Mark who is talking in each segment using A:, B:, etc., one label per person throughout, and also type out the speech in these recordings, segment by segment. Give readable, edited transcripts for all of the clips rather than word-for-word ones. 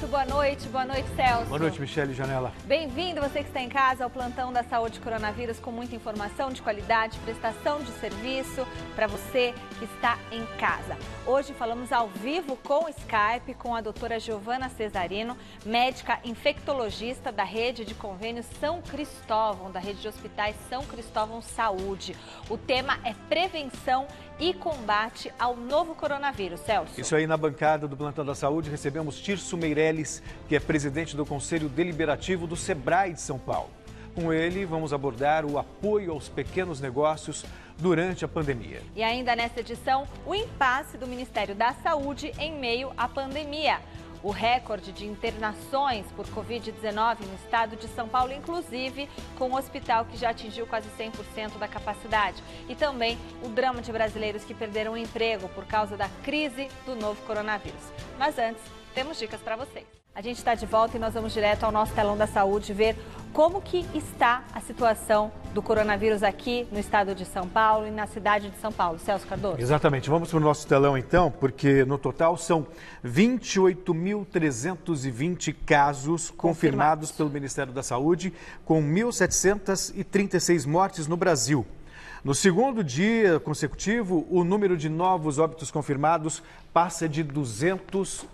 A: Boa noite, Celso.
B: Boa noite, Michele Janela.
A: Bem-vindo, você que está em casa, ao Plantão da Saúde Coronavírus, com muita informação de qualidade, prestação de serviço para você que está em casa. Hoje falamos ao vivo com o Skype com a doutora Giovana Cesarino, médica infectologista da rede de convênios São Cristóvão, da rede de hospitais São Cristóvão Saúde. O tema é prevenção e combate ao novo coronavírus, Celso.
B: Isso aí, na bancada do Plantão da Saúde, recebemos Tirso Meirelles, que é presidente do Conselho Deliberativo do Sebrae de São Paulo. Com ele, vamos abordar o apoio aos pequenos negócios durante a pandemia.
A: E ainda nesta edição, o impasse do Ministério da Saúde em meio à pandemia. O recorde de internações por Covid-19 no estado de São Paulo, inclusive com um hospital que já atingiu quase 100% da capacidade. E também o drama de brasileiros que perderam o emprego por causa da crise do novo coronavírus. Mas antes, temos dicas para vocês. A gente está de volta e nós vamos direto ao nosso telão da saúde ver como que está a situação do coronavírus aqui no estado de São Paulo e na cidade de São Paulo. Celso Cardoso.
B: Exatamente. Vamos para o nosso telão então, porque no total são 28.320 casos confirmados pelo Ministério da Saúde, com 1.736 mortes no Brasil. No segundo dia consecutivo, o número de novos óbitos confirmados passa de 200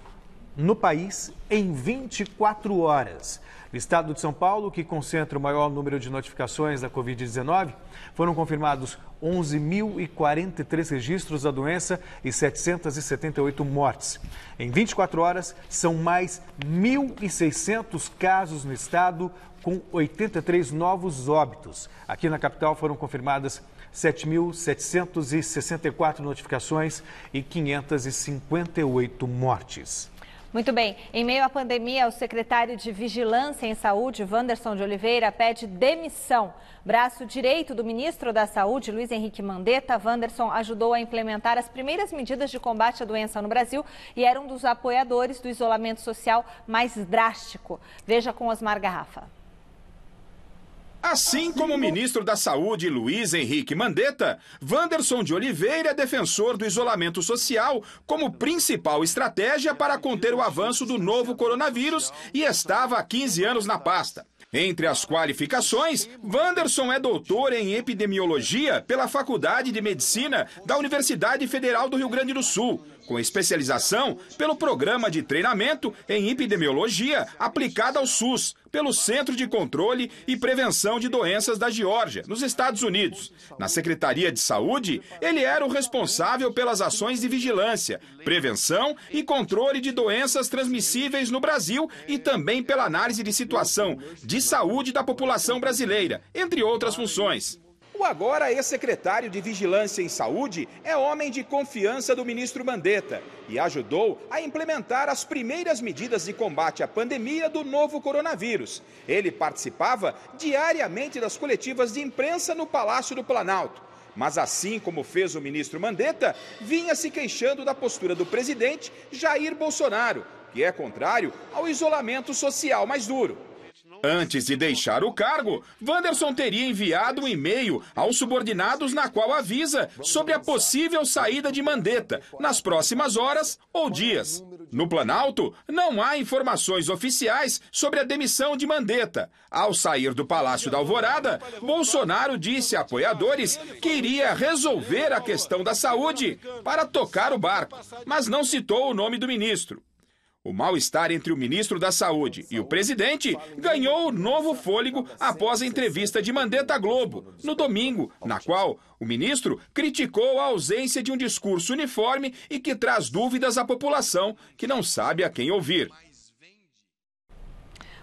B: no país em 24 horas. No estado de São Paulo, que concentra o maior número de notificações da Covid-19, foram confirmados 11.043 registros da doença e 778 mortes. Em 24 horas, são mais 1.600 casos no estado, com 83 novos óbitos. Aqui na capital foram confirmadas 7.764 notificações e 558 mortes.
A: Muito bem. Em meio à pandemia, o secretário de Vigilância em Saúde, Wanderson de Oliveira, pede demissão. Braço direito do ministro da Saúde, Luiz Henrique Mandetta, Wanderson ajudou a implementar as primeiras medidas de combate à doença no Brasil e era um dos apoiadores do isolamento social mais drástico. Veja com Osmar Garrafa.
C: Assim como o ministro da Saúde, Luiz Henrique Mandetta, Wanderson de Oliveira é defensor do isolamento social como principal estratégia para conter o avanço do novo coronavírus e estava há 15 anos na pasta. Entre as qualificações, Wanderson é doutor em epidemiologia pela Faculdade de Medicina da Universidade Federal do Rio Grande do Sul, com especialização pelo Programa de Treinamento em Epidemiologia aplicada ao SUS, pelo Centro de Controle e Prevenção de Doenças da Geórgia, nos Estados Unidos. Na Secretaria de Saúde, ele era o responsável pelas ações de vigilância, prevenção e controle de doenças transmissíveis no Brasil e também pela análise de situação de saúde da população brasileira, entre outras funções. O agora ex-secretário de Vigilância em Saúde é homem de confiança do ministro Mandetta e ajudou a implementar as primeiras medidas de combate à pandemia do novo coronavírus. Ele participava diariamente das coletivas de imprensa no Palácio do Planalto. Mas assim como fez o ministro Mandetta, vinha se queixando da postura do presidente Jair Bolsonaro, que é contrário ao isolamento social mais duro. Antes de deixar o cargo, Wanderson teria enviado um e-mail aos subordinados na qual avisa sobre a possível saída de Mandetta nas próximas horas ou dias. No Planalto, não há informações oficiais sobre a demissão de Mandetta. Ao sair do Palácio da Alvorada, Bolsonaro disse a apoiadores que iria resolver a questão da saúde para tocar o barco, mas não citou o nome do ministro. O mal-estar entre o ministro da Saúde e o presidente ganhou novo fôlego após a entrevista de Mandetta à Globo, no domingo, na qual o ministro criticou a ausência de um discurso uniforme e que traz dúvidas à população, que não sabe a quem ouvir.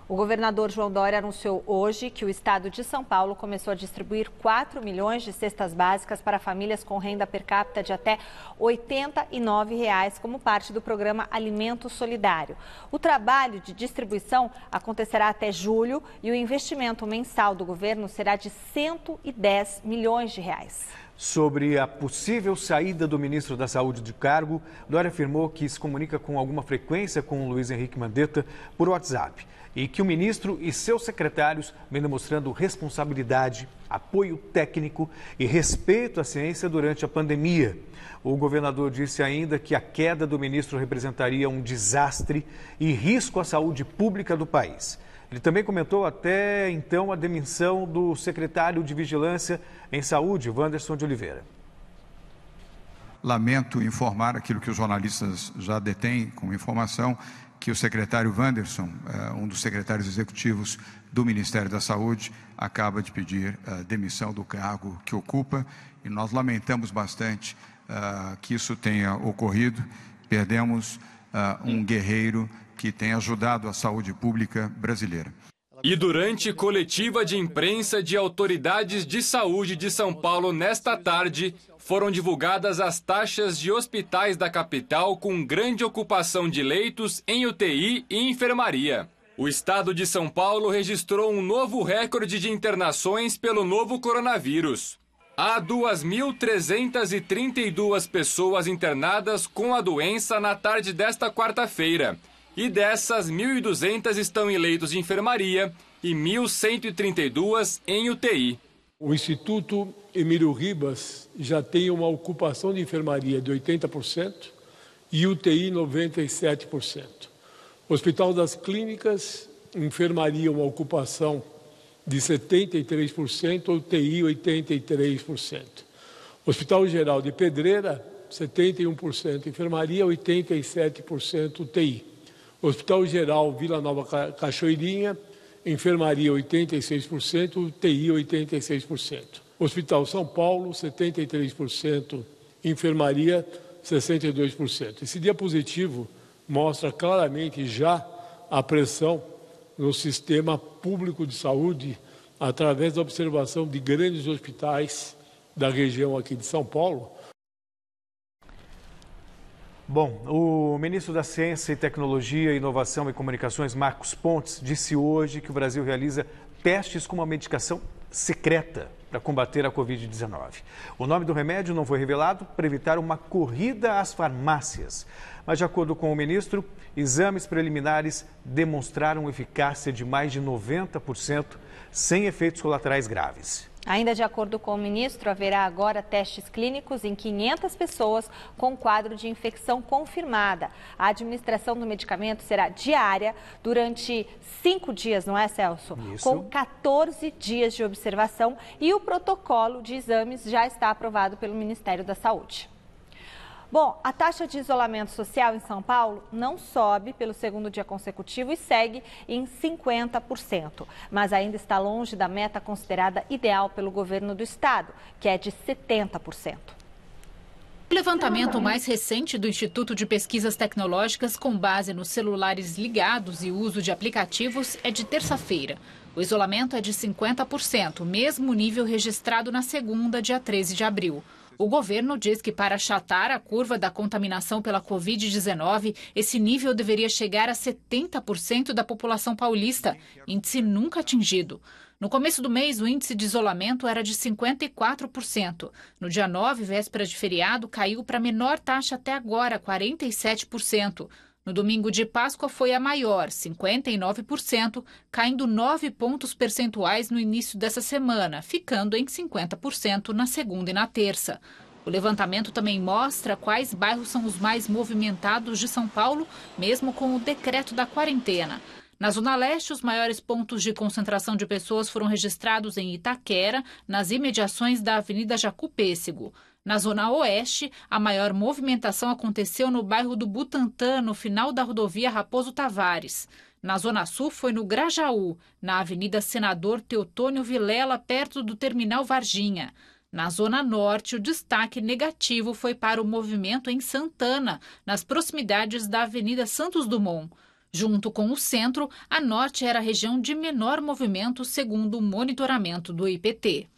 A: O governador João Dória anunciou hoje que o estado de São Paulo começou a distribuir 4 milhões de cestas básicas para famílias com renda per capita de até R$ 89 como parte do programa Alimento Solidário. O trabalho de distribuição acontecerá até julho e o investimento mensal do governo será de R$ 110 milhões.
B: Sobre a possível saída do ministro da Saúde de cargo, Dória afirmou que se comunica com alguma frequência com o Luiz Henrique Mandetta por WhatsApp e que o ministro e seus secretários vêm demonstrando responsabilidade, apoio técnico e respeito à ciência durante a pandemia. O governador disse ainda que a queda do ministro representaria um desastre e risco à saúde pública do país. Ele também comentou até então a demissão do secretário de Vigilância em Saúde, Wanderson de Oliveira.
D: Lamento informar aquilo que os jornalistas já detêm como informação, que o secretário Wanderson, um dos secretários executivos do Ministério da Saúde, acaba de pedir a demissão do cargo que ocupa, e nós lamentamos bastante que isso tenha ocorrido. Perdemos um guerreiro que tem ajudado a saúde pública brasileira.
E: E durante coletiva de imprensa de autoridades de saúde de São Paulo nesta tarde, foram divulgadas as taxas de hospitais da capital com grande ocupação de leitos em UTI e enfermaria. O estado de São Paulo registrou um novo recorde de internações pelo novo coronavírus. Há 2.332 pessoas internadas com a doença na tarde desta quarta-feira. E dessas, 1.200 estão em leitos de enfermaria e 1.132 em UTI.
F: O Instituto Emílio Ribas já tem uma ocupação de enfermaria de 80% e UTI 97%. O Hospital das Clínicas, enfermaria uma ocupação de 73%, UTI 83%. Hospital Geral de Pedreira, 71% enfermaria, 87% UTI. Hospital Geral Vila Nova Cachoeirinha, enfermaria 86%, UTI 86%. Hospital São Paulo, 73%, enfermaria 62%. Esse diapositivo mostra claramente já a pressão no sistema público de saúde através da observação de grandes hospitais da região aqui de São Paulo.
B: Bom, o ministro da Ciência e Tecnologia, Inovação e Comunicações, Marcos Pontes, disse hoje que o Brasil realiza testes com uma medicação secreta para combater a Covid-19. O nome do remédio não foi revelado para evitar uma corrida às farmácias. Mas, de acordo com o ministro, exames preliminares demonstraram eficácia de mais de 90%, sem efeitos colaterais graves.
A: Ainda de acordo com o ministro, haverá agora testes clínicos em 500 pessoas com quadro de infecção confirmada. A administração do medicamento será diária durante 5 dias, não é, Celso?
B: Isso.
A: Com 14 dias de observação, e o protocolo de exames já está aprovado pelo Ministério da Saúde. Bom, a taxa de isolamento social em São Paulo não sobe pelo segundo dia consecutivo e segue em 50%, mas ainda está longe da meta considerada ideal pelo governo do estado, que é de 70%.
G: O levantamento mais recente do Instituto de Pesquisas Tecnológicas, com base nos celulares ligados e uso de aplicativos, é de terça-feira. O isolamento é de 50%, mesmo nível registrado na segunda, dia 13 de abril. O governo diz que para achatar a curva da contaminação pela Covid-19, esse nível deveria chegar a 70% da população paulista, índice nunca atingido. No começo do mês, o índice de isolamento era de 54%. No dia 9, véspera de feriado, caiu para a menor taxa até agora, 47%. No domingo de Páscoa foi a maior, 59%, caindo 9 pontos percentuais no início dessa semana, ficando em 50% na segunda e na terça. O levantamento também mostra quais bairros são os mais movimentados de São Paulo, mesmo com o decreto da quarentena. Na Zona Leste, os maiores pontos de concentração de pessoas foram registrados em Itaquera, nas imediações da Avenida Jacú-Pêssego. Na Zona Oeste, a maior movimentação aconteceu no bairro do Butantã, no final da rodovia Raposo Tavares. Na Zona Sul, foi no Grajaú, na Avenida Senador Teotônio Vilela, perto do Terminal Varginha. Na Zona Norte, o destaque negativo foi para o movimento em Santana, nas proximidades da Avenida Santos Dumont. Junto com o centro, a Norte era a região de menor movimento, segundo o monitoramento do IPT.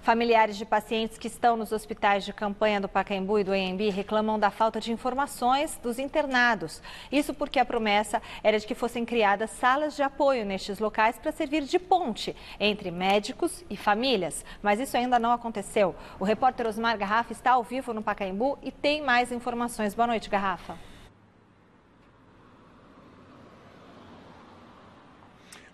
A: Familiares de pacientes que estão nos hospitais de campanha do Pacaembu e do Anhembi reclamam da falta de informações dos internados. Isso porque a promessa era de que fossem criadas salas de apoio nestes locais para servir de ponte entre médicos e famílias. Mas isso ainda não aconteceu. O repórter Osmar Garrafa está ao vivo no Pacaembu e tem mais informações. Boa noite, Garrafa.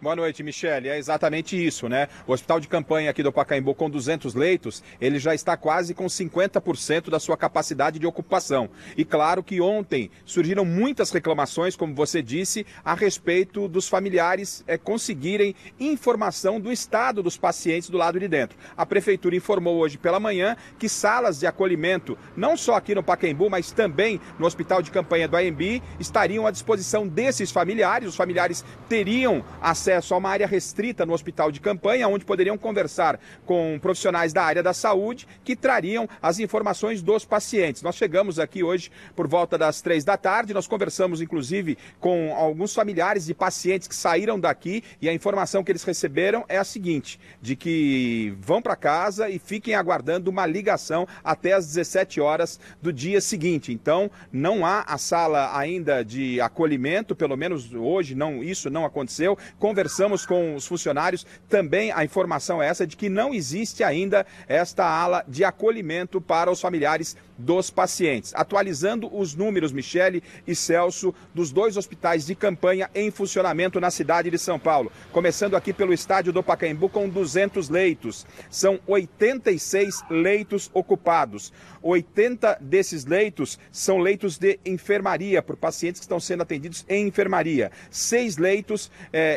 C: Boa noite, Michele. É exatamente isso, né? O hospital de campanha aqui do Pacaembu, com 200 leitos, ele já está quase com 50% da sua capacidade de ocupação. E claro que ontem surgiram muitas reclamações, como você disse, a respeito dos familiares conseguirem informação do estado dos pacientes do lado de dentro. A prefeitura informou hoje pela manhã que salas de acolhimento, não só aqui no Pacaembu, mas também no hospital de campanha do Anhembi, estariam à disposição desses familiares. Os familiares teriam acesso a uma área restrita no hospital de campanha, onde poderiam conversar com profissionais da área da saúde que trariam as informações dos pacientes. Nós chegamos aqui hoje por volta das 3 da tarde, nós conversamos inclusive com alguns familiares de pacientes que saíram daqui e a informação que eles receberam é a seguinte, de que vão para casa e fiquem aguardando uma ligação até as 17 horas do dia seguinte. Então, não há a sala ainda de acolhimento, pelo menos hoje isso não aconteceu. Conversamos com os funcionários, também a informação é essa de que não existe ainda esta ala de acolhimento para os familiares dos pacientes. Atualizando os números, Michele e Celso, dos 2 hospitais de campanha em funcionamento na cidade de São Paulo. Começando aqui pelo estádio do Pacaembu com 200 leitos. São 86 leitos ocupados. 80 desses leitos são leitos de enfermaria, por pacientes que estão sendo atendidos em enfermaria. 6 leitos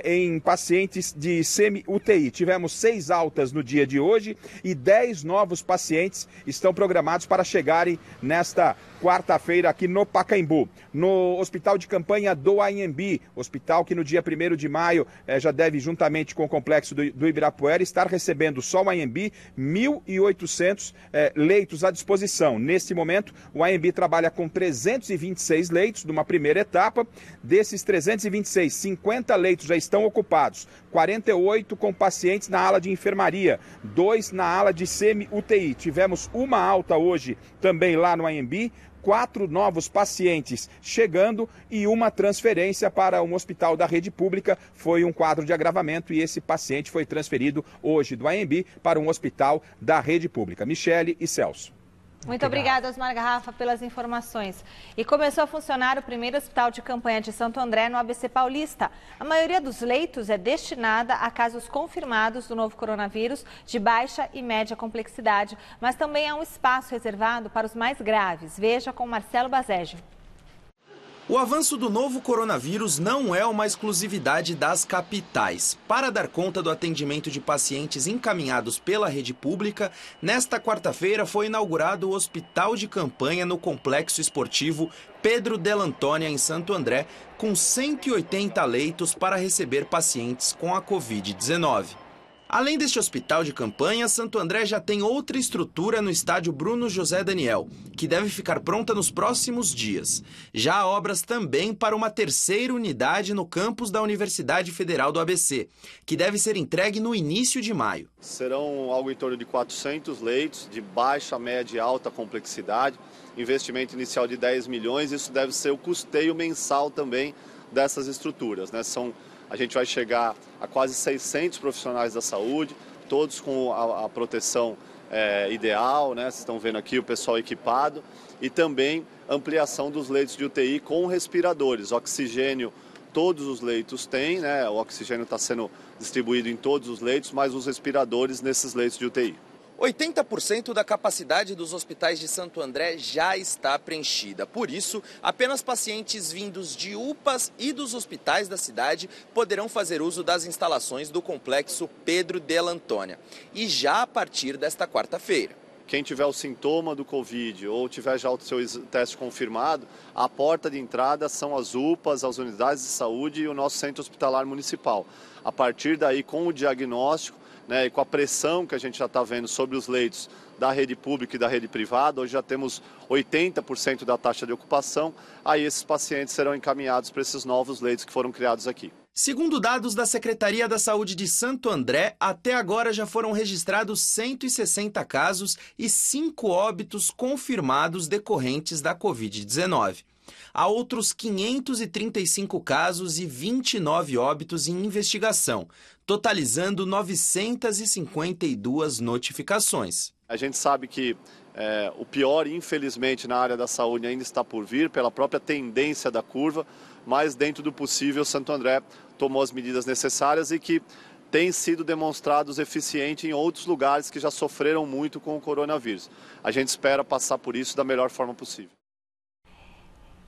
C: em pacientes de semi-UTI. Tivemos 6 altas no dia de hoje e 10 novos pacientes estão programados para chegarem nesta quarta-feira aqui no Pacaembu. No hospital de campanha do Anhembi, hospital que no dia 1º de maio já deve, juntamente com o complexo do Ibirapuera, estar recebendo só o Anhembi 1.800 leitos à disposição. Neste momento, o Anhembi trabalha com 326 leitos numa primeira etapa. Desses 326, 50 leitos já estão ocupados, 48 com pacientes na ala de enfermaria, 2 na ala de semi-UTI. Tivemos uma alta hoje também lá no Anhembi, 4 novos pacientes chegando e uma transferência para um hospital da rede pública. Foi um quadro de agravamento e esse paciente foi transferido hoje do Anhembi para um hospital da rede pública. Michele e Celso.
A: Muito obrigada, Osmar Garrafa, pelas informações. E começou a funcionar o primeiro hospital de campanha de Santo André, no ABC Paulista. A maioria dos leitos é destinada a casos confirmados do novo coronavírus de baixa e média complexidade, mas também há um espaço reservado para os mais graves. Veja com Marcelo Bazégio.
H: O avanço do novo coronavírus não é uma exclusividade das capitais. Para dar conta do atendimento de pacientes encaminhados pela rede pública, nesta quarta-feira foi inaugurado o Hospital de Campanha no Complexo Esportivo Pedro Della Antônia, em Santo André, com 180 leitos para receber pacientes com a Covid-19. Além deste hospital de campanha, Santo André já tem outra estrutura no estádio Bruno José Daniel, que deve ficar pronta nos próximos dias. Já há obras também para uma terceira unidade no campus da Universidade Federal do ABC, que deve ser entregue no início de maio.
I: Serão algo em torno de 400 leitos de baixa, média e alta complexidade, investimento inicial de 10 milhões, isso deve ser o custeio mensal também dessas estruturas, né? A gente vai chegar a quase 600 profissionais da saúde, todos com a proteção ideal, né? Vocês estão vendo aqui o pessoal equipado e também ampliação dos leitos de UTI com respiradores. Oxigênio, todos os leitos têm, né? O oxigênio está sendo distribuído em todos os leitos, mas os respiradores nesses leitos de UTI.
H: 80% da capacidade dos hospitais de Santo André já está preenchida. Por isso, apenas pacientes vindos de UPAs e dos hospitais da cidade poderão fazer uso das instalações do complexo Pedro Della Antônia. E já a partir desta quarta-feira.
I: Quem tiver o sintoma do Covid ou tiver já o seu teste confirmado, a porta de entrada são as UPAs, as unidades de saúde e o nosso centro hospitalar municipal. A partir daí, com o diagnóstico, né, e com a pressão que a gente já está vendo sobre os leitos da rede pública e da rede privada, hoje já temos 80% da taxa de ocupação, aí esses pacientes serão encaminhados para esses novos leitos que foram criados aqui.
H: Segundo dados da Secretaria da Saúde de Santo André, até agora já foram registrados 160 casos e 5 óbitos confirmados decorrentes da Covid-19. Há outros 535 casos e 29 óbitos em investigação, totalizando 952 notificações.
I: A gente sabe que o pior, infelizmente, na área da saúde ainda está por vir, pela própria tendência da curva, mas dentro do possível, Santo André tomou as medidas necessárias e que têm sido demonstrados eficientes em outros lugares que já sofreram muito com o coronavírus. A gente espera passar por isso da melhor forma possível.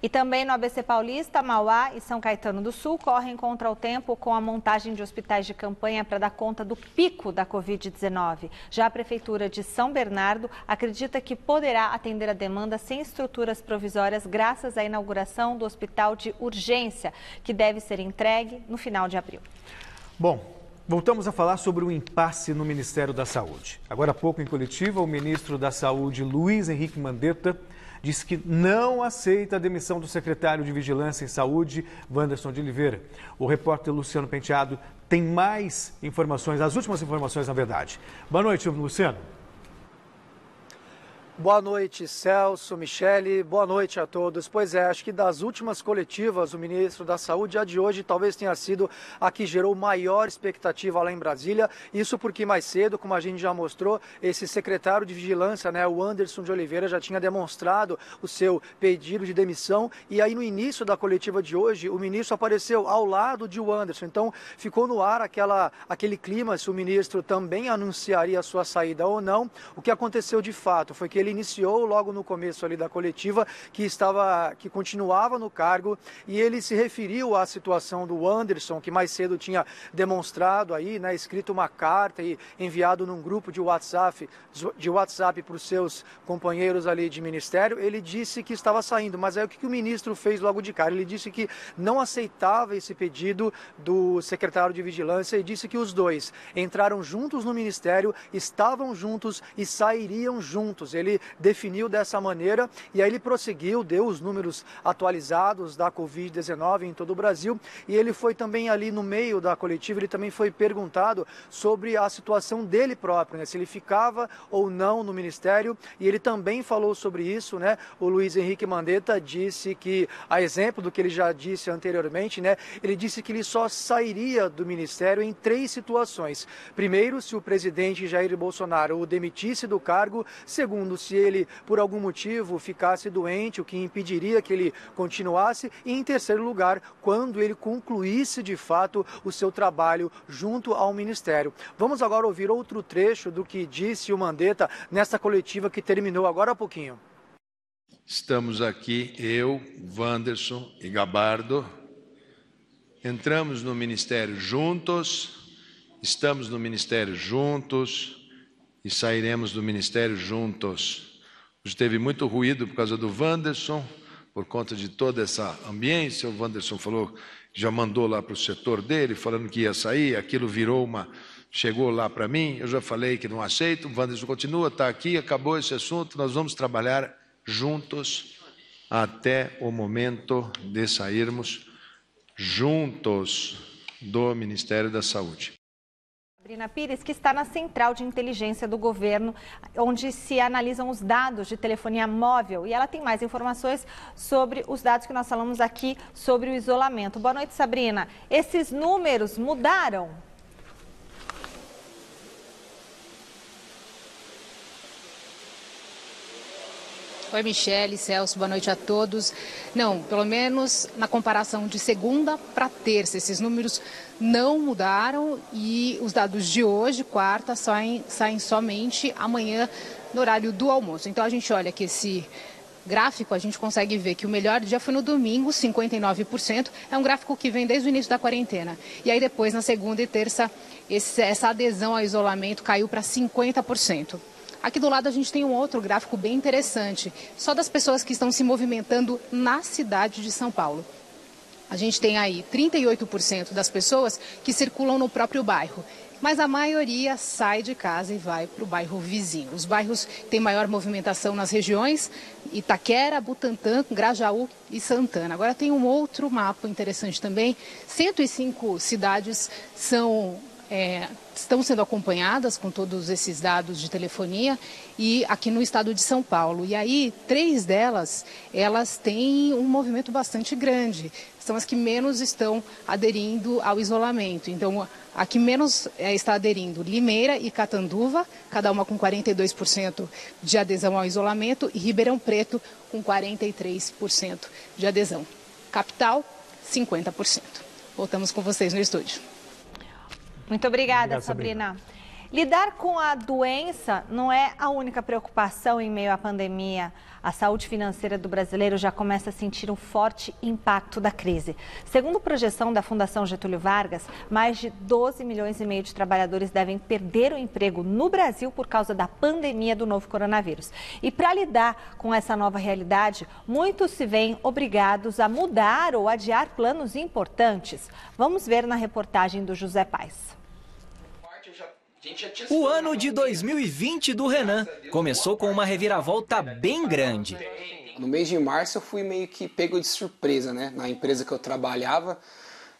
A: E também no ABC Paulista, Mauá e São Caetano do Sul correm contra o tempo com a montagem de hospitais de campanha para dar conta do pico da Covid-19. Já a Prefeitura de São Bernardo acredita que poderá atender a demanda sem estruturas provisórias graças à inauguração do hospital de urgência, que deve ser entregue no final de abril.
B: Bom, voltamos a falar sobre o impasse no Ministério da Saúde. Agora há pouco, em coletiva, o ministro da Saúde, Luiz Henrique Mandetta, disse que não aceita a demissão do secretário de Vigilância em Saúde, Wanderson de Oliveira. O repórter Luciano Penteado tem mais informações, as últimas informações, na verdade. Boa noite, Luciano.
J: Boa noite, Celso, Michele, boa noite a todos. Pois é, acho que das últimas coletivas, o ministro da Saúde, a de hoje, talvez tenha sido a que gerou maior expectativa lá em Brasília. Isso porque mais cedo, como a gente já mostrou, esse secretário de Vigilância, o Wanderson de Oliveira, já tinha demonstrado o seu pedido de demissão. E aí, no início da coletiva de hoje, o ministro apareceu ao lado de Wanderson. Então, ficou no ar aquele clima, se o ministro também anunciaria a sua saída ou não. O que aconteceu de fato foi que ele iniciou logo no começo ali da coletiva que continuava no cargo, e ele se referiu à situação do Wanderson, que mais cedo tinha demonstrado aí, escrito uma carta e enviado num grupo de WhatsApp para os seus companheiros ali de ministério. Ele disse que estava saindo, mas aí o que o ministro fez logo de cara? Ele disse que não aceitava esse pedido do secretário de Vigilância e disse que os dois entraram juntos no ministério, estavam juntos e sairiam juntos. Ele definiu dessa maneira e aí ele prosseguiu, deu os números atualizados da Covid-19 em todo o Brasil, e ele foi também ali no meio da coletiva, ele também foi perguntado sobre a situação dele próprio, se ele ficava ou não no ministério, e ele também falou sobre isso, O Luiz Henrique Mandetta disse que, a exemplo do que ele já disse anteriormente, ele disse que ele só sairia do ministério em 3 situações. Primeiro, se o presidente Jair Bolsonaro o demitisse do cargo. Segundo, se ele, por algum motivo, ficasse doente, o que impediria que ele continuasse. E, em terceiro lugar, quando ele concluísse, de fato, o seu trabalho junto ao Ministério. Vamos agora ouvir outro trecho do que disse o Mandetta nesta coletiva que terminou agora há pouquinho.
K: Estamos aqui, eu, Wanderson e Gabardo, entramos no Ministério juntos, estamos no Ministério juntos e sairemos do Ministério juntos. Hoje teve muito ruído por causa do Wanderson, por conta de toda essa ambiência. O Wanderson falou, já mandou lá para o setor dele, falando que ia sair, aquilo chegou lá para mim, eu já falei que não aceito, o Wanderson continua, está aqui, acabou esse assunto, nós vamos trabalhar juntos até o momento de sairmos juntos do Ministério da Saúde.
A: Sabrina Pires, que está na Central de Inteligência do Governo, onde se analisam os dados de telefonia móvel, e ela tem mais informações sobre os dados que nós falamos aqui sobre o isolamento. Boa noite, Sabrina. Esses números mudaram?
G: Oi, Michele, Celso, boa noite a todos. Não, pelo menos na comparação de segunda para terça, esses números não mudaram e os dados de hoje, quarta, saem somente amanhã no horário do almoço. Então a gente olha que esse gráfico, a gente consegue ver que o melhor dia foi no domingo, 59%. É um gráfico que vem desde o início da quarentena. E aí depois, na segunda e terça, essa adesão ao isolamento caiu para 50%. Aqui do lado a gente tem um outro gráfico bem interessante, só das pessoas que estão se movimentando na cidade de São Paulo. A gente tem aí 38% das pessoas que circulam no próprio bairro,
L: mas a maioria sai de casa e vai para o bairro vizinho. Os bairros têm maior movimentação nas regiões Itaquera, Butantã, Grajaú e Santana. Agora tem um outro mapa interessante também. 105 cidades estão sendo acompanhadas com todos esses dados de telefonia e aqui no estado de São Paulo. E aí, 3 delas, elas têm um movimento bastante grande. São as que menos estão aderindo ao isolamento. Então, a que menos está aderindo, Limeira e Catanduva, cada uma com 42% de adesão ao isolamento, e Ribeirão Preto com 43% de adesão. Capital, 50%. Voltamos com vocês no estúdio.
A: Muito obrigada, Sabrina. Lidar com a doença não é a única preocupação em meio à pandemia. A saúde financeira do brasileiro já começa a sentir um forte impacto da crise. Segundo projeção da Fundação Getúlio Vargas, mais de 12 milhões e meio de trabalhadores devem perder o emprego no Brasil por causa da pandemia do novo coronavírus. E para lidar com essa nova realidade, muitos se veem obrigados a mudar ou adiar planos importantes. Vamos ver na reportagem do José Paes.
M: O ano de 2020 do Renan começou com uma reviravolta bem grande.
N: No mês de março eu fui meio que pego de surpresa, né? Na empresa que eu trabalhava,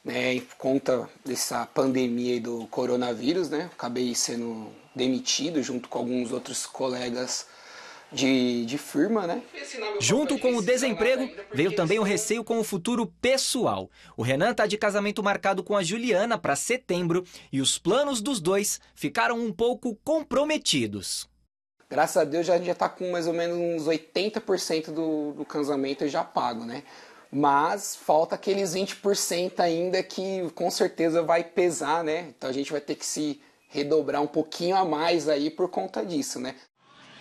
N: né? Por conta dessa pandemia e do coronavírus, né? Acabei sendo demitido junto com alguns outros colegas de firma, né?
M: Junto com o desemprego, veio também o receio com o futuro pessoal. O Renan está de casamento marcado com a Juliana para setembro e os planos dos dois ficaram um pouco comprometidos.
N: Graças a Deus já está com mais ou menos uns 80% do casamento já pago, né? Mas falta aqueles 20% ainda que com certeza vai pesar, né? Então a gente vai ter que se redobrar um pouquinho a mais aí por conta disso, né?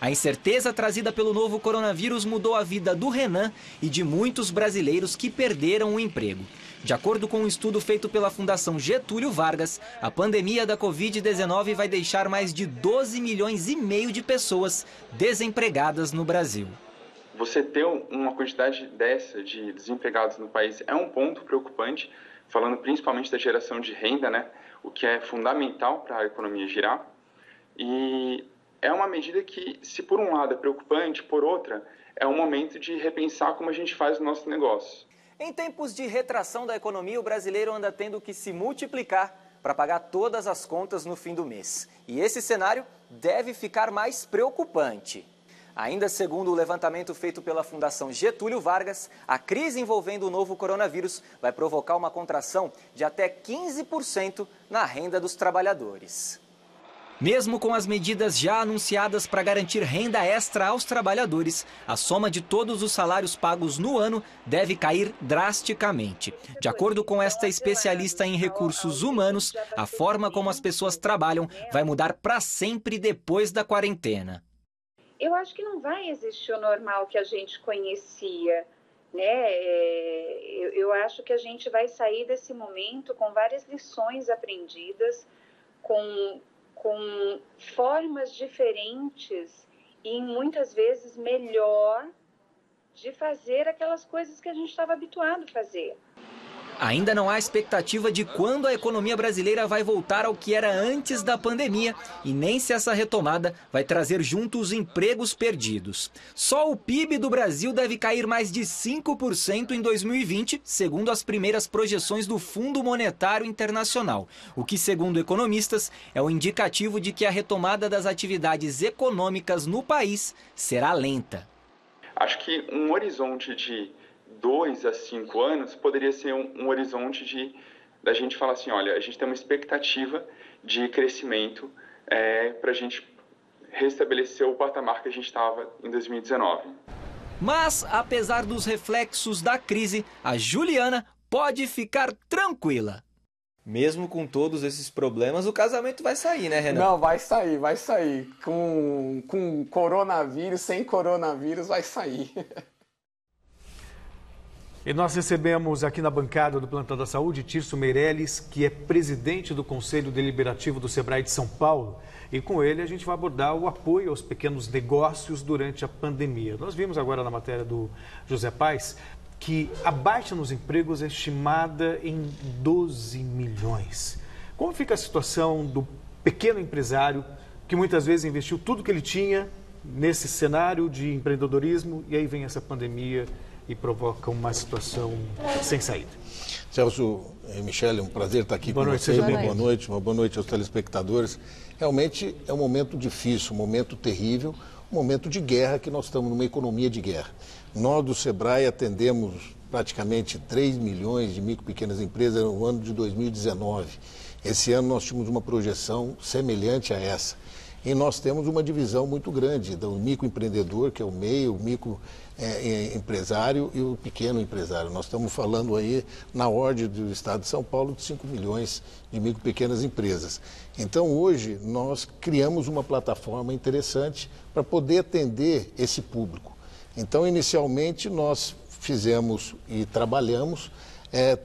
M: A incerteza trazida pelo novo coronavírus mudou a vida do Renan e de muitos brasileiros que perderam o emprego. De acordo com um estudo feito pela Fundação Getúlio Vargas, a pandemia da Covid-19 vai deixar mais de 12 milhões e meio de pessoas desempregadas no Brasil.
O: Você ter uma quantidade dessa de desempregados no país é um ponto preocupante, falando principalmente da geração de renda, né? O que é fundamental para a economia girar. E é uma medida que, se por um lado é preocupante, por outra, é um momento de repensar como a gente faz o nosso negócio.
M: Em tempos de retração da economia, o brasileiro anda tendo que se multiplicar para pagar todas as contas no fim do mês. E esse cenário deve ficar mais preocupante. Ainda segundo o levantamento feito pela Fundação Getúlio Vargas, a crise envolvendo o novo coronavírus vai provocar uma contração de até 15% na renda dos trabalhadores. Mesmo com as medidas já anunciadas para garantir renda extra aos trabalhadores, a soma de todos os salários pagos no ano deve cair drasticamente. De acordo com esta especialista em recursos humanos, a forma como as pessoas trabalham vai mudar para sempre depois da quarentena.
P: Eu acho que não vai existir o normal que a gente conhecia, né? Eu acho que a gente vai sair desse momento com várias lições aprendidas, com formas diferentes e muitas vezes melhor de fazer aquelas coisas que a gente estava habituado a fazer.
M: Ainda não há expectativa de quando a economia brasileira vai voltar ao que era antes da pandemia e nem se essa retomada vai trazer junto os empregos perdidos. Só o PIB do Brasil deve cair mais de 5% em 2020, segundo as primeiras projeções do Fundo Monetário Internacional, o que, segundo economistas, é o indicativo de que a retomada das atividades econômicas no país será lenta.
O: Acho que um horizonte de 2 a 5 anos poderia ser um horizonte da gente falar assim, olha, a gente tem uma expectativa de crescimento para a gente restabelecer o patamar que a gente estava em 2019.
M: Mas, apesar dos reflexos da crise, a Juliana pode ficar tranquila. Mesmo com todos esses problemas, o casamento vai sair, né, Renan?
N: Não, vai sair, vai sair. Com coronavírus, sem coronavírus, vai sair.
B: E nós recebemos aqui na bancada do Plantão da Saúde Tirso Meirelles, que é presidente do Conselho Deliberativo do Sebrae de São Paulo. E com ele a gente vai abordar o apoio aos pequenos negócios durante a pandemia. Nós vimos agora na matéria do José Paes que a baixa nos empregos é estimada em 12 milhões. Como fica a situação do pequeno empresário que muitas vezes investiu tudo que ele tinha nesse cenário de empreendedorismo e aí vem essa pandemia e provoca uma situação sem saída.
Q: Celso e Michele, um prazer estar aqui com vocês. Boa noite, uma boa noite aos telespectadores. Realmente é um momento difícil, um momento terrível, um momento de guerra, que nós estamos numa economia de guerra. Nós do Sebrae atendemos praticamente 3 milhões de micro e pequenas empresas no ano de 2019. Esse ano nós tínhamos uma projeção semelhante a essa. E nós temos uma divisão muito grande do microempreendedor, que é o MEI, o microempresário e o pequeno empresário. Nós estamos falando aí, na ordem do Estado de São Paulo, de 5 milhões de micro e pequenas empresas. Então, hoje, nós criamos uma plataforma interessante para poder atender esse público. Então, inicialmente, nós fizemos e trabalhamos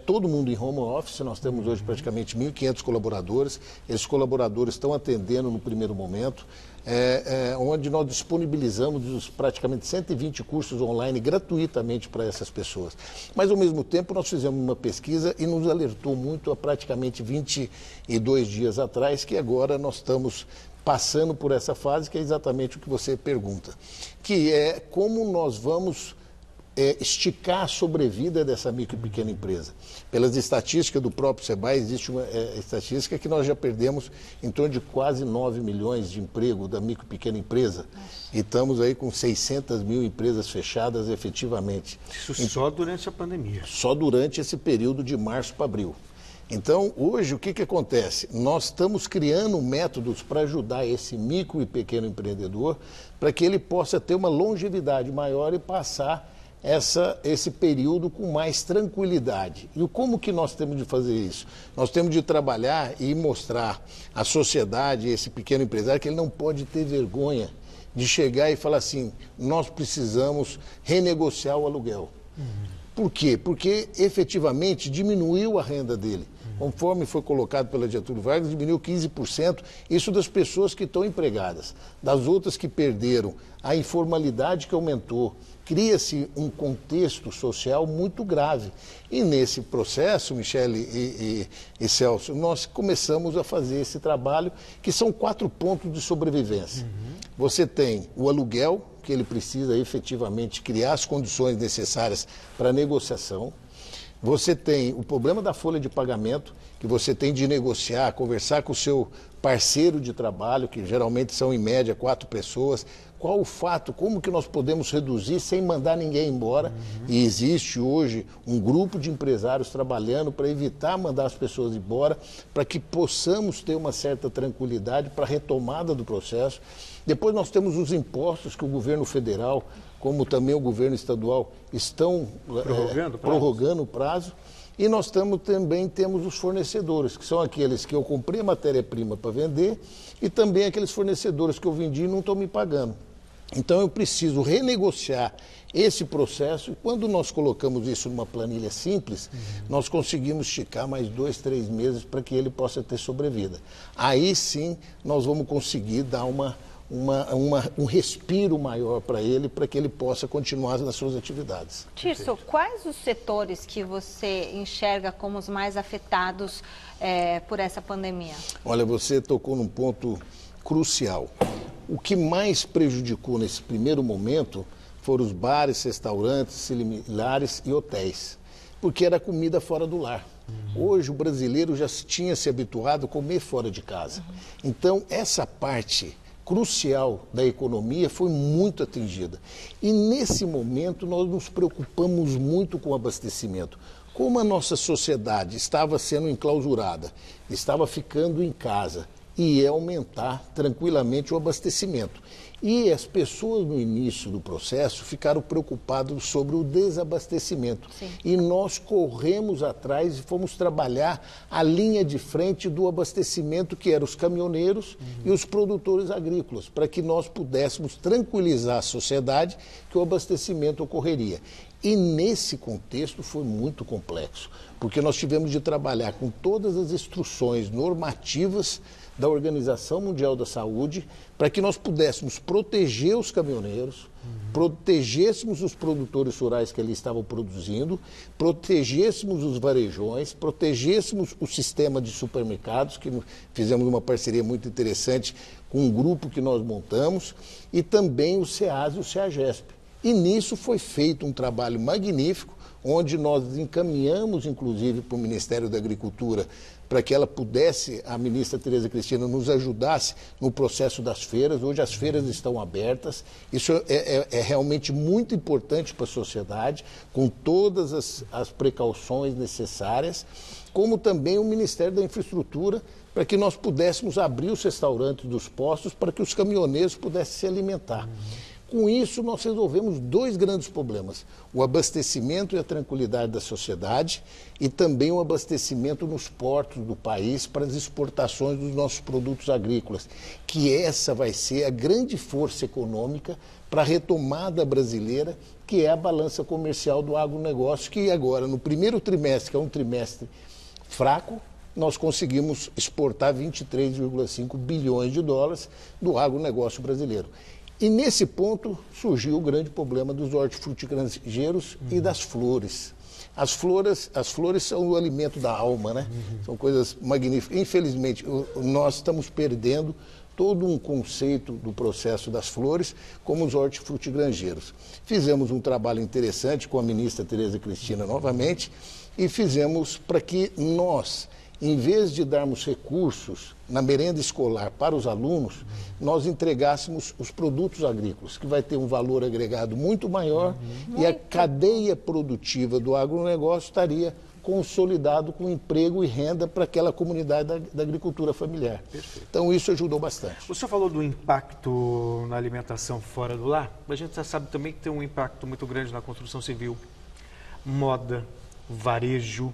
Q: todo mundo em home office. Nós temos hoje praticamente 1.500 colaboradores. Esses colaboradores estão atendendo no primeiro momento, onde nós disponibilizamos praticamente 120 cursos online gratuitamente para essas pessoas. Mas, ao mesmo tempo, nós fizemos uma pesquisa e nos alertou muito há praticamente 22 dias atrás, que agora nós estamos passando por essa fase, que é exatamente o que você pergunta, que é como nós vamos esticar a sobrevida dessa micro e pequena empresa. Pelas estatísticas do próprio Sebrae, existe uma estatística que nós já perdemos em torno de quase 9 milhões de emprego da micro e pequena empresa. E estamos aí com 600 mil empresas fechadas efetivamente.
B: Isso só durante a pandemia.
Q: Só durante esse período de março para abril. Então, hoje, o que acontece? Nós estamos criando métodos para ajudar esse micro e pequeno empreendedor para que ele possa ter uma longevidade maior e passar esse período com mais tranquilidade. E como que nós temos de fazer isso? Nós temos de trabalhar e mostrar à sociedade, esse pequeno empresário, que ele não pode ter vergonha de chegar e falar assim: nós precisamos renegociar o aluguel. Por quê? Porque efetivamente diminuiu a renda dele. Conforme foi colocado pela Getúlio Vargas, diminuiu 15%, isso das pessoas que estão empregadas. Das outras que perderam, a informalidade que aumentou, cria-se um contexto social muito grave. E nesse processo, Michele e Celso, nós começamos a fazer esse trabalho, que são 4 pontos de sobrevivência. Você tem o aluguel, que ele precisa efetivamente criar as condições necessárias para a negociação. Você tem o problema da folha de pagamento, que você tem de negociar, conversar com o seu parceiro de trabalho, que geralmente são em média 4 pessoas. Qual o fato, como que nós podemos reduzir sem mandar ninguém embora? E existe hoje um grupo de empresários trabalhando para evitar mandar as pessoas embora, para que possamos ter uma certa tranquilidade para a retomada do processo. Depois nós temos os impostos que o governo federal, como também o governo estadual, estão prorrogando o prazo. E nós também temos os fornecedores, que são aqueles que eu comprei a matéria-prima para vender e também aqueles fornecedores que eu vendi e não estão me pagando. Então eu preciso renegociar esse processo e quando nós colocamos isso numa planilha simples, nós conseguimos esticar mais 2, 3 meses para que ele possa ter sobrevida. Aí sim nós vamos conseguir dar um respiro maior para ele, para que ele possa continuar nas suas atividades.
A: Tirso, quais os setores que você enxerga como os mais afetados por essa pandemia?
Q: Olha, você tocou num ponto crucial. O que mais prejudicou nesse primeiro momento foram os bares, restaurantes, similares e hotéis, porque era comida fora do lar. Hoje o brasileiro já tinha se habituado a comer fora de casa. Então essa parte crucial da economia foi muito atingida. E nesse momento nós nos preocupamos muito com o abastecimento. Como a nossa sociedade estava sendo enclausurada, estava ficando em casa, e ia aumentar tranquilamente o abastecimento. E as pessoas no início do processo ficaram preocupadas sobre o desabastecimento. Sim. E nós corremos atrás e fomos trabalhar a linha de frente do abastecimento, que eram os caminhoneiros e os produtores agrícolas, para que nós pudéssemos tranquilizar a sociedade que o abastecimento ocorreria. E nesse contexto foi muito complexo, porque nós tivemos de trabalhar com todas as instruções normativas da Organização Mundial da Saúde, para que nós pudéssemos proteger os caminhoneiros, protegêssemos os produtores rurais que ali estavam produzindo, protegêssemos os varejões, protegêssemos o sistema de supermercados, que fizemos uma parceria muito interessante com um grupo que nós montamos, e também o SEAS e o SEAGESP. E nisso foi feito um trabalho magnífico, onde nós encaminhamos, inclusive, para o Ministério da Agricultura, para que ela pudesse, a ministra Tereza Cristina, nos ajudasse no processo das feiras. Hoje as feiras estão abertas, isso é realmente muito importante para a sociedade, com todas as precauções necessárias, como também o Ministério da Infraestrutura, para que nós pudéssemos abrir os restaurantes dos postos para que os caminhoneiros pudessem se alimentar. Com isso, nós resolvemos dois grandes problemas: o abastecimento e a tranquilidade da sociedade e também o abastecimento nos portos do país para as exportações dos nossos produtos agrícolas, que essa vai ser a grande força econômica para a retomada brasileira, que é a balança comercial do agronegócio, que agora, no primeiro trimestre, que é um trimestre fraco, nós conseguimos exportar 23,5 bilhões de dólares do agronegócio brasileiro. E nesse ponto surgiu o grande problema dos hortifrutigranjeiros e das flores. As flores são o alimento da alma, né? São coisas magníficas. Infelizmente, nós estamos perdendo todo um conceito do processo das flores, como os hortifrutigranjeiros. Fizemos um trabalho interessante com a ministra Tereza Cristina novamente, e fizemos para que nós, em vez de darmos recursos na merenda escolar para os alunos, nós entregássemos os produtos agrícolas, que vai ter um valor agregado muito maior, e a cadeia produtiva do agronegócio estaria consolidado com emprego e renda para aquela comunidade da agricultura familiar. Perfeito. Então isso ajudou bastante.
B: O senhor falou do impacto na alimentação fora do lar, mas a gente já sabe também que tem um impacto muito grande na construção civil, moda, varejo.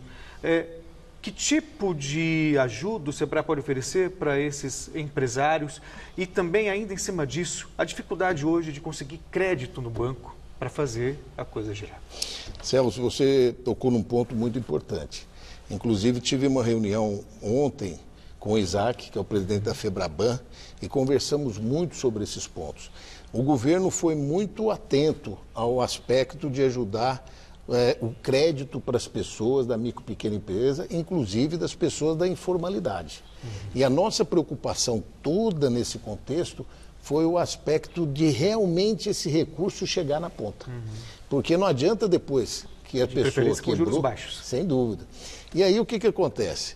B: Que tipo de ajuda o SEBRAE pode oferecer para esses empresários? E também, ainda em cima disso, a dificuldade hoje de conseguir crédito no banco para fazer a coisa girar.
Q: Celso, você tocou num ponto muito importante. Inclusive, tive uma reunião ontem com o Isaac, que é o presidente da FEBRABAN, e conversamos muito sobre esses pontos. O governo foi muito atento ao aspecto de ajudar o crédito para as pessoas da micro e pequena empresa, inclusive das pessoas da informalidade. E a nossa preocupação toda nesse contexto foi o aspecto de realmente esse recurso chegar na ponta. Porque não adianta depois que a pessoa quebrou, juros baixos. Sem dúvida. E aí o que acontece?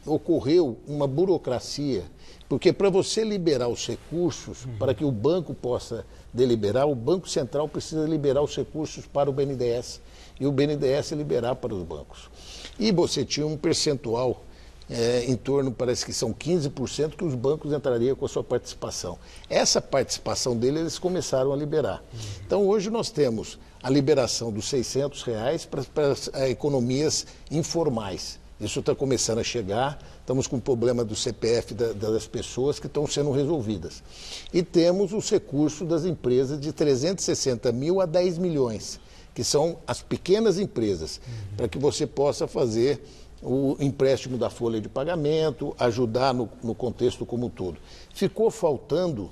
Q: Ocorreu uma burocracia, porque para você liberar os recursos, para que o banco possa deliberar, o Banco Central precisa liberar os recursos para o BNDES e o BNDES liberar para os bancos. E você tinha um percentual em torno, parece que são 15%, que os bancos entrariam com a sua participação. Essa participação dele, eles começaram a liberar. Então, hoje nós temos a liberação dos R$600 para as economias informais. Isso está começando a chegar, estamos com o problema do CPF das pessoas que estão sendo resolvidas. E temos os recursos das empresas de 360 mil a 10 milhões, que são as pequenas empresas, para que você possa fazer o empréstimo da folha de pagamento, ajudar no contexto como um todo. Ficou faltando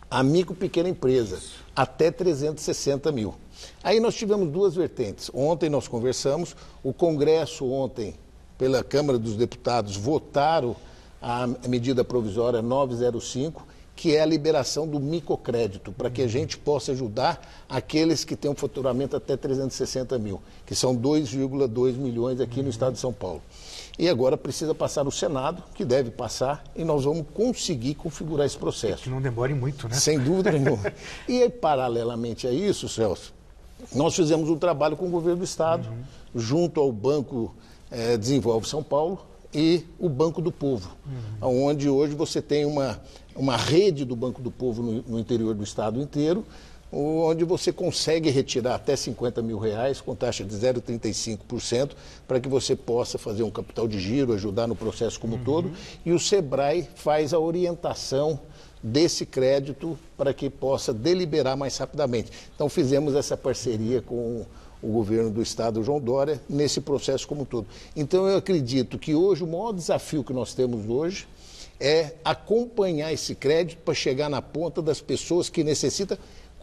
Q: a micro e pequena empresa, até 360 mil. Aí nós tivemos duas vertentes. Ontem nós conversamos, o Congresso ontem, pela Câmara dos Deputados, votaram a medida provisória 905, que é a liberação do microcrédito, para que a gente possa ajudar aqueles que têm um faturamento até 360 mil, que são 2,2 milhões aqui no estado de São Paulo. E agora precisa passar no Senado, que deve passar, e nós vamos conseguir configurar esse processo.
B: Que não demore muito, né?
Q: Sem dúvida nenhuma. E paralelamente a isso, Celso, nós fizemos um trabalho com o governo do estado, junto ao Banco Desenvolve São Paulo e o Banco do Povo, onde hoje você tem uma rede do Banco do Povo no interior do estado inteiro, onde você consegue retirar até R$50 mil com taxa de 0,35%, para que você possa fazer um capital de giro, ajudar no processo como um todo, e o SEBRAE faz a orientação desse crédito para que possa deliberar mais rapidamente. Então fizemos essa parceria com o governo do estado, João Dória, nesse processo como um todo. Então eu acredito que hoje o maior desafio que nós temos hoje é acompanhar esse crédito para chegar na ponta das pessoas que necessitam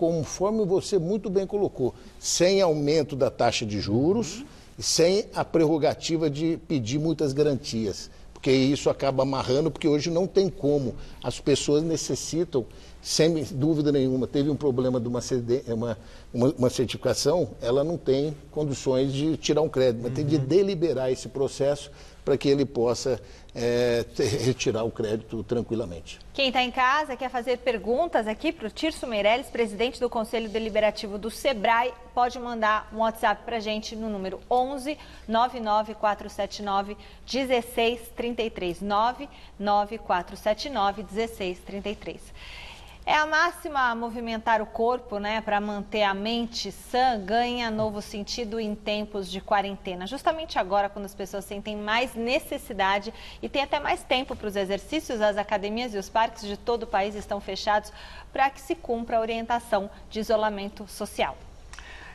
Q: conforme você muito bem colocou, sem aumento da taxa de juros e sem a prerrogativa de pedir muitas garantias. Porque isso acaba amarrando, porque hoje não tem como. As pessoas necessitam, sem dúvida nenhuma, teve um problema de uma certificação, ela não tem condições de tirar um crédito, mas tem de deliberar esse processo para que ele possa retirar o crédito tranquilamente.
A: Quem está em casa quer fazer perguntas aqui para o Tirso Meirelles, presidente do Conselho Deliberativo do Sebrae, pode mandar um WhatsApp para a gente no número 11 99479 1633, 99479 1633. É a máxima a movimentar o corpo, né, para manter a mente sã, ganha novo sentido em tempos de quarentena. Justamente agora, quando as pessoas sentem mais necessidade e têm até mais tempo para os exercícios, as academias e os parques de todo o país estão fechados para que se cumpra a orientação de isolamento social.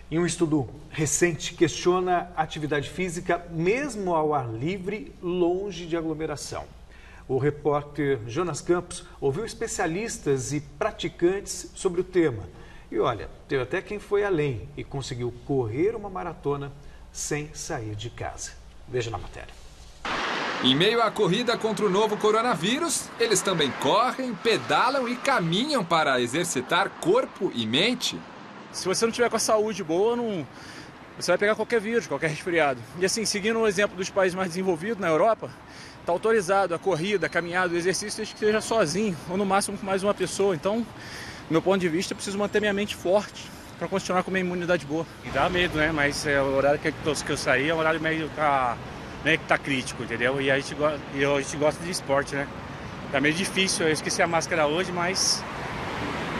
B: E um estudo recente questiona a atividade física mesmo ao ar livre, longe de aglomeração. O repórter Jonas Campos ouviu especialistas e praticantes sobre o tema. E olha, teve até quem foi além e conseguiu correr uma maratona sem sair de casa. Veja na matéria.
E: Em meio à corrida contra o novo coronavírus, eles também correm, pedalam e caminham para exercitar corpo e mente.
R: Se você não tiver com a saúde boa, você vai pegar qualquer vírus, qualquer resfriado. E assim, seguindo o exemplo dos países mais desenvolvidos, na Europa, está autorizado a corrida, a caminhada, o exercício, desde que seja sozinho, ou no máximo com mais uma pessoa. Então, do meu ponto de vista, eu preciso manter minha mente forte para continuar com uma imunidade boa. E dá medo, né? Mas o horário que eu saí é um horário meio que tá crítico, entendeu? E a gente gosta de esporte, né? Tá meio difícil, eu esqueci a máscara hoje, mas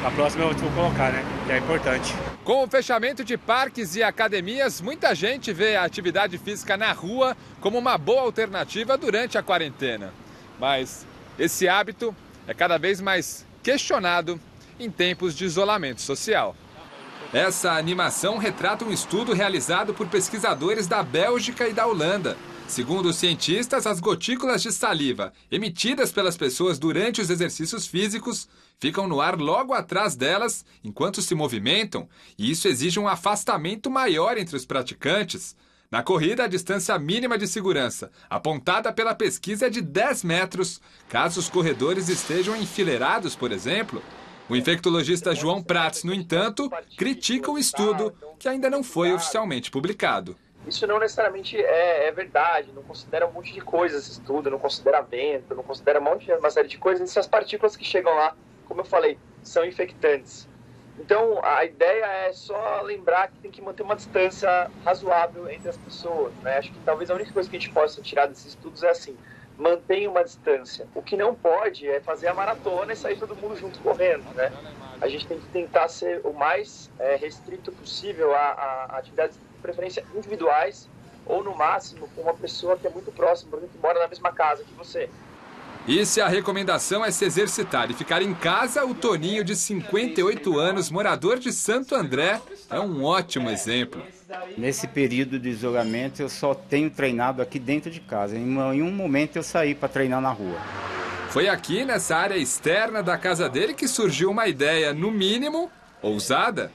R: a próxima eu vou colocar, né? Que é importante.
E: Com o fechamento de parques e academias, muita gente vê a atividade física na rua como uma boa alternativa durante a quarentena. Mas esse hábito é cada vez mais questionado em tempos de isolamento social. Essa animação retrata um estudo realizado por pesquisadores da Bélgica e da Holanda. Segundo os cientistas, as gotículas de saliva emitidas pelas pessoas durante os exercícios físicos ficam no ar logo atrás delas enquanto se movimentam, e isso exige um afastamento maior entre os praticantes. Na corrida, a distância mínima de segurança, apontada pela pesquisa, é de 10 metros, caso os corredores estejam enfileirados, por exemplo. O infectologista João Prats, no entanto, critica o estudo, que ainda não foi oficialmente publicado.
S: Isso não necessariamente é verdade, não considera um monte de coisas esse estudo, não considera vento, não considera uma série de coisas. Essas partículas que chegam lá, como eu falei, são infectantes. Então, a ideia é só lembrar que tem que manter uma distância razoável entre as pessoas, né? Acho que talvez a única coisa que a gente possa tirar desses estudos é assim, mantenha uma distância. O que não pode é fazer a maratona e sair todo mundo junto correndo, né? A gente tem que tentar ser o mais restrito possível a atividades de preferência individuais ou, no máximo, com uma pessoa que é muito próxima, por exemplo, que mora na mesma casa que você.
E: E se a recomendação é se exercitar e ficar em casa, o Toninho, de 58 anos, morador de Santo André, é um ótimo exemplo.
T: Nesse período de isolamento, eu só tenho treinado aqui dentro de casa. Em um momento eu saí para treinar na rua.
E: Foi aqui, nessa área externa da casa dele, que surgiu uma ideia, no mínimo, ousada.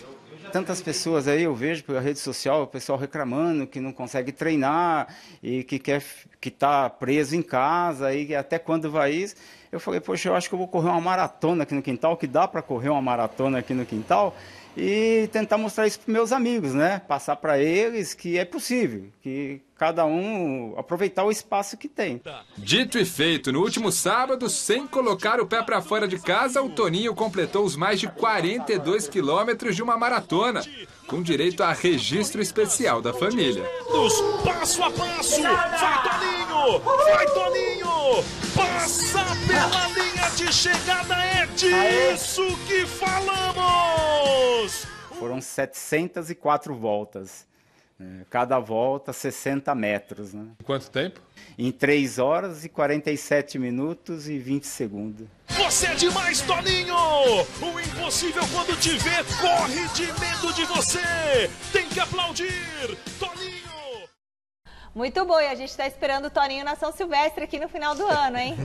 T: Tantas pessoas aí eu vejo pela rede social, o pessoal reclamando que não consegue treinar e que tá preso em casa e até quando vai isso. Eu falei, poxa, eu acho que eu vou correr uma maratona aqui no quintal, que dá para correr uma maratona aqui no quintal e tentar mostrar isso para meus amigos, né? Passar para eles que é possível, que cada um aproveitar o espaço que tem.
E: Dito e feito, no último sábado, sem colocar o pé para fora de casa, o Toninho completou os mais de 42 quilômetros de uma maratona, com direito a registro especial da família.
U: Passo a passo, vai Toninho, vai Toninho, passa pela linha de chegada, é disso que falamos!
T: Foram 704 voltas. Cada volta 60 metros. Né?
E: Quanto tempo?
T: Em 3 horas e 47 minutos e 20 segundos.
U: Você é demais, Toninho! O impossível quando te vê, corre de medo de você! Tem que aplaudir, Toninho!
A: Muito bom, e a gente está esperando o Toninho na São Silvestre aqui no final do ano, hein?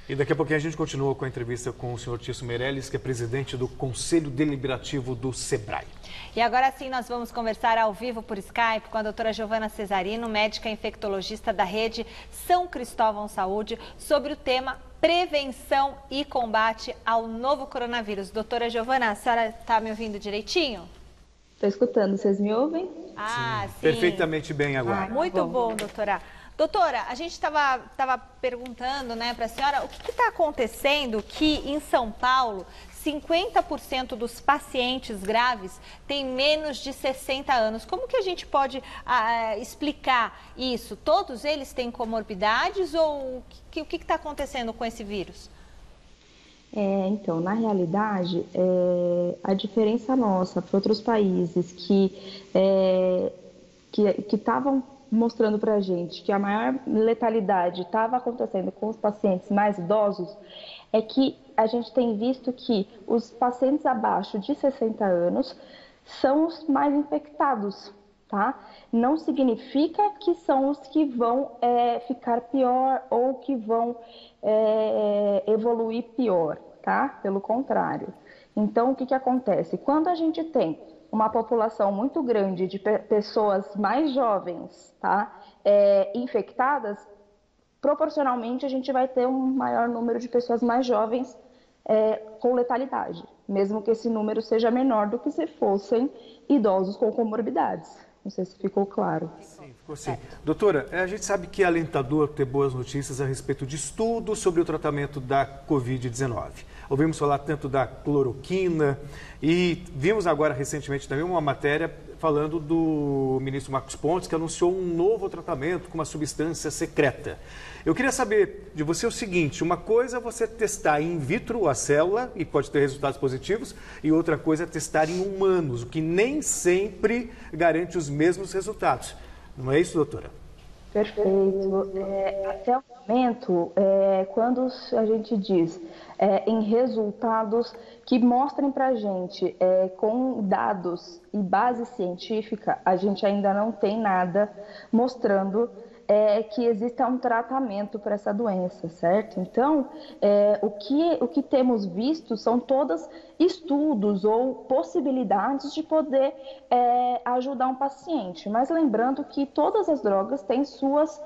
B: E daqui a pouquinho a gente continua com a entrevista com o senhor Tício Meirelles, que é presidente do Conselho Deliberativo do SEBRAE.
A: E agora sim nós vamos conversar ao vivo por Skype com a doutora Giovana Cesarino, médica infectologista da rede São Cristóvão Saúde, sobre o tema prevenção e combate ao novo coronavírus. Doutora Giovana, a senhora está me ouvindo direitinho?
D: Estou escutando, vocês me ouvem?
A: Sim.
B: Perfeitamente bem agora.
A: Muito bom, doutora. Doutora, a gente estava perguntando, né, para a senhora o que está acontecendo que em São Paulo 50% dos pacientes graves têm menos de 60 anos. Como que a gente pode explicar isso? Todos eles têm comorbidades ou o que está acontecendo com esse vírus?
D: Então, na realidade, a diferença nossa para outros países que estavam mostrando para a gente que a maior letalidade estava acontecendo com os pacientes mais idosos, é que a gente tem visto que os pacientes abaixo de 60 anos são os mais infectados, tá? Não significa que são os que vão ficar pior ou que vão evoluir pior, tá? Pelo contrário. Então, o que acontece? Quando a gente tem uma população muito grande de pessoas mais jovens, tá? Infectadas, proporcionalmente a gente vai ter um maior número de pessoas mais jovens com letalidade, mesmo que esse número seja menor do que se fossem idosos com comorbidades. Não sei se ficou claro.
B: Sim, ficou sim. Doutora, a gente sabe que é alentador ter boas notícias a respeito de estudos sobre o tratamento da Covid-19. Ouvimos falar tanto da cloroquina e vimos agora recentemente também uma matéria falando do ministro Marcos Pontes, que anunciou um novo tratamento com uma substância secreta. Eu queria saber de você o seguinte: uma coisa é você testar in vitro a célula e pode ter resultados positivos, e outra coisa é testar em humanos, o que nem garante os mesmos resultados. Não é isso, doutora?
D: Perfeito. Até o momento, quando a gente diz em resultados que mostrem para a gente com dados e base científica, a gente ainda não tem nada mostrando que exista um tratamento para essa doença, certo? Então, o que temos visto são todos estudos ou possibilidades de poder ajudar um paciente. Mas lembrando que todas as drogas têm seus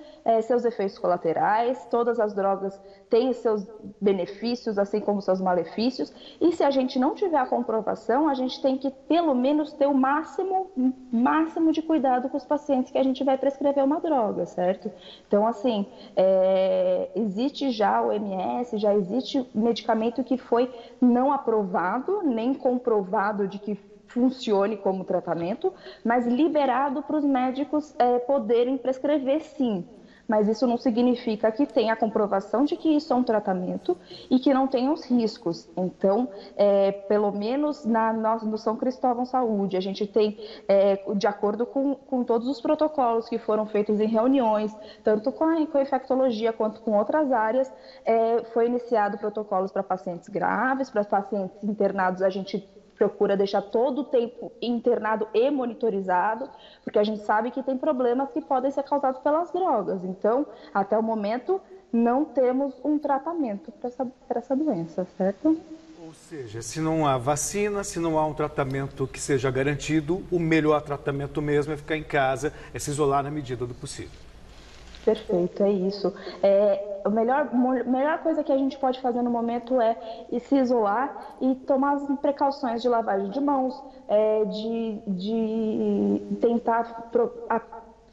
D: efeitos colaterais, todas as drogas têm seus benefícios, assim como seus malefícios. E se a gente não tiver a comprovação, a gente tem que pelo menos ter o máximo de cuidado com os pacientes que a gente vai prescrever uma droga, certo? Então, assim, existe já o OMS, já existe medicamento que foi não aprovado, nem comprovado de que funcione como tratamento, mas liberado para os médicos poderem prescrever sim. Mas isso não significa que tenha a comprovação de que isso é um tratamento e que não tenha os riscos. Então, pelo menos no São Cristóvão Saúde, a gente tem, de acordo com todos os protocolos que foram feitos em reuniões, tanto com a infectologia quanto com outras áreas, foi iniciado protocolos para pacientes graves, para pacientes internados a gente procura deixar todo o tempo internado e monitorizado, porque a gente sabe que tem problemas que podem ser causados pelas drogas. Então, até o momento, não temos um tratamento para essa doença, certo?
B: Ou seja, se não há vacina, se não há um tratamento que seja garantido, o melhor tratamento mesmo é ficar em casa, é se isolar na medida do possível.
D: Perfeito, é isso. A melhor coisa que a gente pode fazer no momento é se isolar e tomar as precauções de lavagem de mãos, de tentar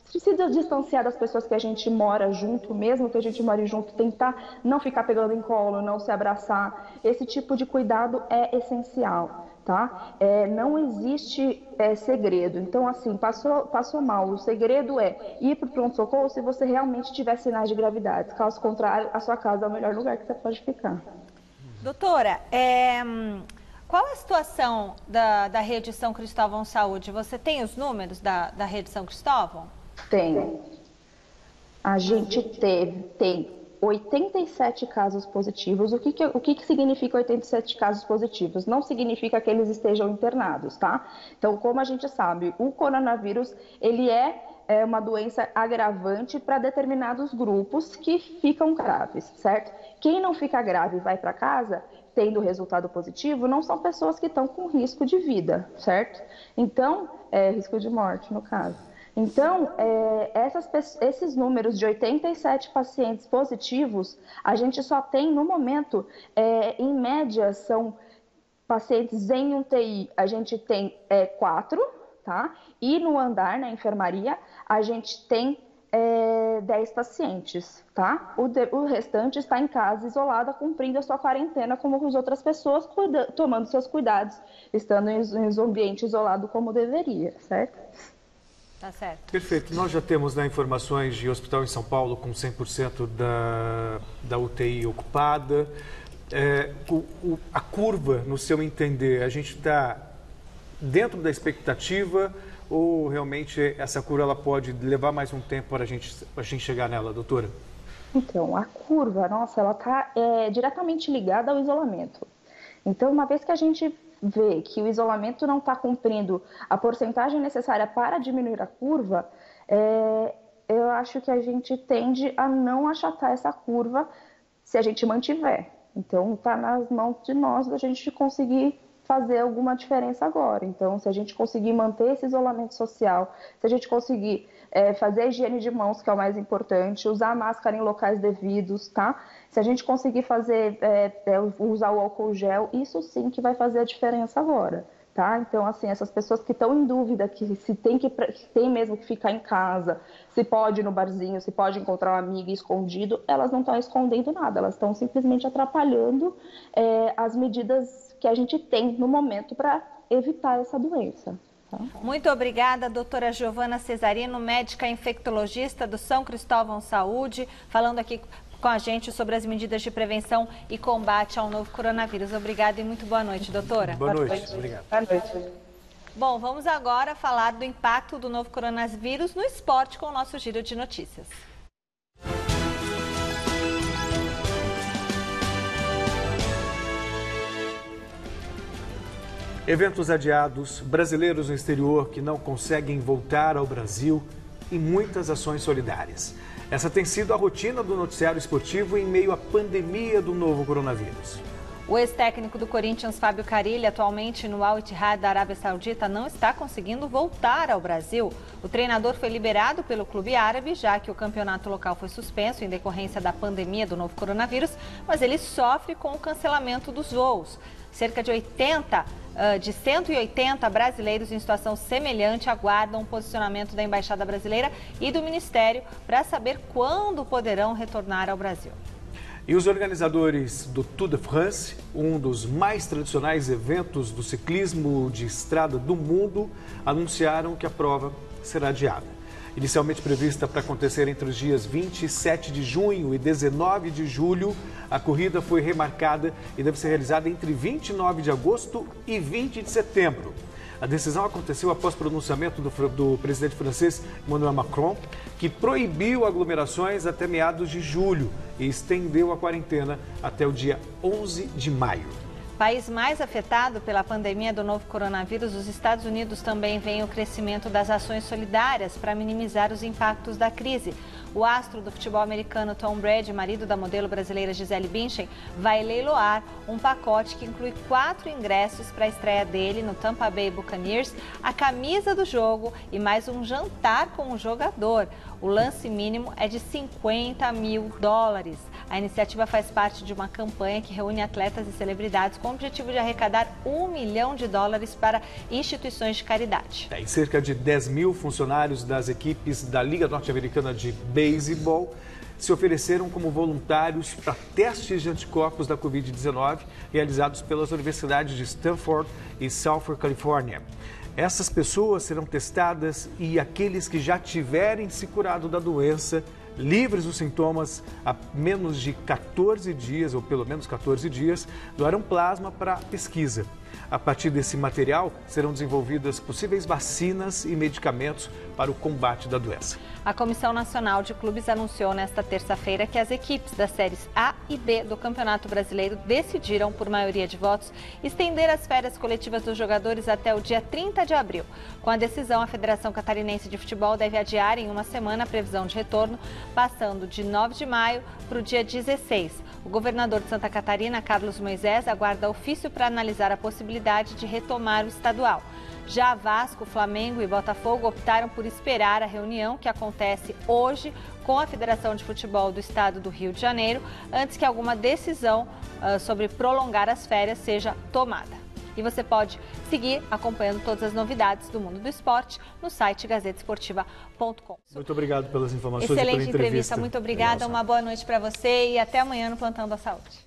D: se distanciar das pessoas que a gente mora junto, mesmo que a gente more junto, tentar não ficar pegando em colo, não se abraçar. Esse tipo de cuidado é essencial. Tá? Não existe segredo. Então, assim, passou mal. O segredo é ir para o pronto-socorro se você realmente tiver sinais de gravidade. Caso contrário, a sua casa é o melhor lugar que você pode ficar.
A: Doutora, qual a situação da rede São Cristóvão Saúde? Você tem os números da rede São Cristóvão?
D: Tem. A gente tem 87 casos positivos. O que significa 87 casos positivos? Não significa que eles estejam internados, tá? Então, como a gente sabe, o coronavírus, ele é é uma doença agravante para determinados grupos que ficam graves, certo? Quem não fica grave e vai para casa, tendo resultado positivo, não são pessoas que estão com risco de vida, certo? Então, risco de morte, no caso. Então, esses números de 87 pacientes positivos, a gente só tem, no momento, em média, são pacientes em UTI, a gente tem 4, tá? E no andar, na enfermaria, a gente tem 10 pacientes, tá? O restante está em casa, isolada, cumprindo a sua quarentena como as outras pessoas, tomando seus cuidados, estando em um ambiente isolado como deveria, certo?
A: Tá certo.
B: Perfeito. Nós já temos, né, informações de hospital em São Paulo com 100% da UTI ocupada. A curva, no seu entender, a gente está dentro da expectativa ou realmente essa curva ela pode levar mais um tempo para a gente chegar nela, doutora?
D: Então, a curva, nossa, ela está diretamente ligada ao isolamento. Então, uma vez que a gente vê que o isolamento não está cumprindo a porcentagem necessária para diminuir a curva, eu acho que a gente tende a não achatar essa curva se a gente mantiver. Então, está nas mãos de nós da gente conseguir fazer alguma diferença agora. Então, se a gente conseguir manter esse isolamento social, se a gente conseguir fazer a higiene de mãos, que é o mais importante, usar a máscara em locais devidos, tá? Se a gente conseguir fazer, usar o álcool gel, isso sim que vai fazer a diferença agora, tá? Então, assim, essas pessoas que estão em dúvida, que tem mesmo que ficar em casa, se pode ir no barzinho, se pode encontrar uma amiga escondido, elas não estão escondendo nada, elas estão simplesmente atrapalhando as medidas que a gente tem no momento para evitar essa doença. Tá?
A: Muito obrigada, doutora Giovana Cesarino, médica infectologista do São Cristóvão Saúde, falando aqui com a gente sobre as medidas de prevenção e combate ao novo coronavírus. Obrigada e muito boa noite, doutora.
B: Boa noite. Obrigado.
D: Boa noite.
A: Bom, vamos agora falar do impacto do novo coronavírus no esporte com o nosso giro de notícias.
B: Eventos adiados, brasileiros no exterior que não conseguem voltar ao Brasil e muitas ações solidárias. Essa tem sido a rotina do noticiário esportivo em meio à pandemia do novo coronavírus.
A: O ex-técnico do Corinthians, Fábio Carille, atualmente no Al Ittihad da Arábia Saudita, não está conseguindo voltar ao Brasil. O treinador foi liberado pelo clube árabe, já que o campeonato local foi suspenso em decorrência da pandemia do novo coronavírus, mas ele sofre com o cancelamento dos voos. Cerca de 180 brasileiros em situação semelhante aguardam o posicionamento da Embaixada Brasileira e do Ministério para saber quando poderão retornar ao Brasil.
B: E os organizadores do Tour de France, um dos mais tradicionais eventos do ciclismo de estrada do mundo, anunciaram que a prova será adiada. Inicialmente prevista para acontecer entre os dias 27 de junho e 19 de julho, a corrida foi remarcada e deve ser realizada entre 29 de agosto e 20 de setembro. A decisão aconteceu após pronunciamento do presidente francês Emmanuel Macron, que proibiu aglomerações até meados de julho e estendeu a quarentena até o dia 11 de maio.
A: País mais afetado pela pandemia do novo coronavírus, os Estados Unidos também veem o crescimento das ações solidárias para minimizar os impactos da crise. O astro do futebol americano Tom Brady, marido da modelo brasileira Gisele Bündchen, vai leiloar um pacote que inclui 4 ingressos para a estreia dele no Tampa Bay Buccaneers, a camisa do jogo e mais um jantar com o jogador. O lance mínimo é de $50 mil. A iniciativa faz parte de uma campanha que reúne atletas e celebridades com o objetivo de arrecadar $1 milhão para instituições de caridade.
B: E cerca de 10 mil funcionários das equipes da Liga Norte-Americana de Beisebol se ofereceram como voluntários para testes de anticorpos da Covid-19 realizados pelas universidades de Stanford e Southern California. Essas pessoas serão testadas e aqueles que já tiverem se curado da doença, livres dos sintomas há menos de 14 dias, ou pelo menos 14 dias, doarão plasma para pesquisa. A partir desse material, serão desenvolvidas possíveis vacinas e medicamentos para o combate da doença.
A: A Comissão Nacional de Clubes anunciou nesta terça-feira que as equipes das séries A e B do Campeonato Brasileiro decidiram, por maioria de votos, estender as férias coletivas dos jogadores até o dia 30 de abril. Com a decisão, a Federação Catarinense de Futebol deve adiar em uma semana a previsão de retorno, passando de 9 de maio para o dia 16. O governador de Santa Catarina, Carlos Moisés, aguarda ofício para analisar a possibilidade de retomar o estadual. Já Vasco, Flamengo e Botafogo optaram por esperar a reunião que acontece hoje com a Federação de Futebol do Estado do Rio de Janeiro, antes que alguma decisão sobre prolongar as férias seja tomada. E você pode seguir acompanhando todas as novidades do mundo do esporte no site gazetesportiva.com.
B: Muito obrigado pelas informações.
A: Excelente
B: e pela entrevista.
A: Muito obrigada, uma boa noite para você e até amanhã no Plantão da Saúde.